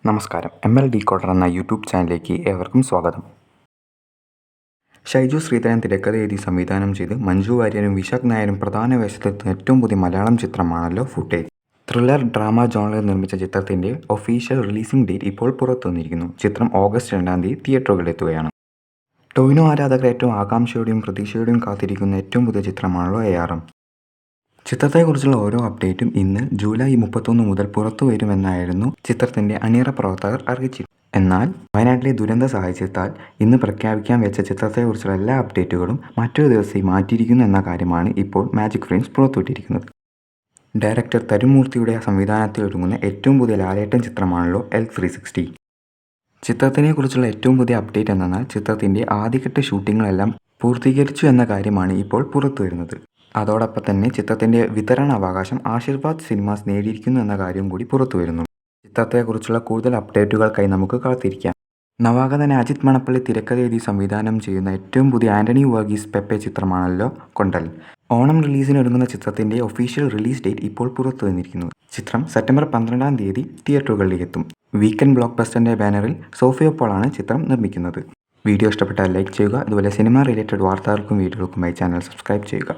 നമസ്കാരം. ML decoder എന്ന YouTube ചാനലിലേക്ക് ഏവർക്കും സ്വാഗതം. ഷൈജു ശ്രീധരൻ തിരക്കഥ എഴുതി സംവിധാനം ചെയ്ത് മഞ്ജു വാര്യരും വിശാഖ് നായരും പ്രധാന വേഷത്തിലെത്തുന്ന ഏറ്റവും പുതിയ മലയാളം ചിത്രമാണല്ലോ ഫുട്ടേജ്. ത്രില്ലർ ഡ്രാമ ജോണറിൽ നിർമ്മിച്ച ചിത്രത്തിന്റെ ഒഫീഷ്യൽ റിലീസിംഗ് ഡേറ്റ് ഇപ്പോൾ പുറത്തു വന്നിരിക്കുന്നു. ചിത്രം ഓഗസ്റ്റ് 2 തിയേറ്ററുകളിലെത്തുകയാണ്. ടൊവിനോ ആരാധകർ ഏറ്റവും ആകാംക്ഷയോടെയും പ്രതീക്ഷയോടെയും കാത്തിരിക്കുന്ന ഏറ്റവും പുതിയ ചിത്രമാണല്ലോ ARM. ചിത്രത്തെക്കുറിച്ചുള്ള ഓരോ അപ്ഡേറ്റും ഇന്ന് ജൂലൈ 31 മുതൽ പുറത്തു വരുമെന്നായിരുന്നു ചിത്രത്തിന്റെ അണിയറ പ്രവർത്തകർ അറിയിച്ചിരുന്നത്. എന്നാൽ വയനാട്ടിലെ ദുരന്ത സാഹചര്യത്താൽ ഇന്ന് പ്രഖ്യാപിക്കാൻ വെച്ച ചിത്രത്തെക്കുറിച്ചുള്ള എല്ലാ അപ്ഡേറ്റുകളും മറ്റൊരു ദിവസത്തേക്ക് മാറ്റിയിരിക്കുന്നു എന്ന കാര്യമാണ് ഇപ്പോൾ മാജിക് ഫ്രെയിംസ് പുറത്തുവിട്ടിരിക്കുന്നത്. ഡയറക്ടർ തരുൺ മൂർത്തിയുടെ സംവിധാനത്തിൽ ഒരുങ്ങുന്ന ഏറ്റവും പുതിയ ലാലേട്ടൻ ചിത്രമാണല്ലോ L360. ചിത്രത്തിനെക്കുറിച്ചുള്ള ഏറ്റവും പുതിയ അപ്ഡേറ്റ് എന്നാൽ ചിത്രത്തിന്റെ ആദ്യഘട്ട ഷൂട്ടിങ്ങുകളെല്ലാം പൂർത്തീകരിച്ചു എന്ന കാര്യമാണ് ഇപ്പോൾ പുറത്തുവരുന്നത്. അതോടൊപ്പം തന്നെ ചിത്രത്തിന്റെ വിതരണാവകാശം ആശീർവാദ് സിനിമാസ് നേടിയിരിക്കുന്നു എന്ന കാര്യം കൂടി പുറത്തുവരുന്നു. ചിത്രത്തെക്കുറിച്ചുള്ള കൂടുതൽ അപ്ഡേറ്റുകൾക്കായി നമുക്ക് കാത്തിരിക്കാം. നവാഗതൻ അജിത് മണപ്പള്ളി തിരക്കഥ എഴുതി സംവിധാനം ചെയ്യുന്ന ഏറ്റവും പുതിയ ആന്റണി വർഗീസ് പെപ്പെ ചിത്രമാണല്ലോ കൊണ്ടൽ. ഓണം റിലീസിനൊരുങ്ങുന്ന ചിത്രത്തിന്റെ ഒഫീഷ്യൽ റിലീസ് ഡേറ്റ് ഇപ്പോൾ പുറത്തു വന്നിരിക്കുന്നു. ചിത്രം സെപ്റ്റംബർ 12 തിയേറ്ററുകളിലെത്തും. വീക്കെൻഡ് ബ്ലോക്ക് ബസ്റ്ററിന്റെ ബാനറിൽ സോഫിയ പോളാണ് ചിത്രം നിർമ്മിക്കുന്നത്. വീഡിയോ ഇഷ്ടപ്പെട്ടാൽ ലൈക്ക് ചെയ്യുക. അതുപോലെ സിനിമ റിലേറ്റഡ് വാർത്തകൾക്കും വീഡിയോകൾക്കുമായി ചാനൽ സബ്സ്ക്രൈബ് ചെയ്യുക.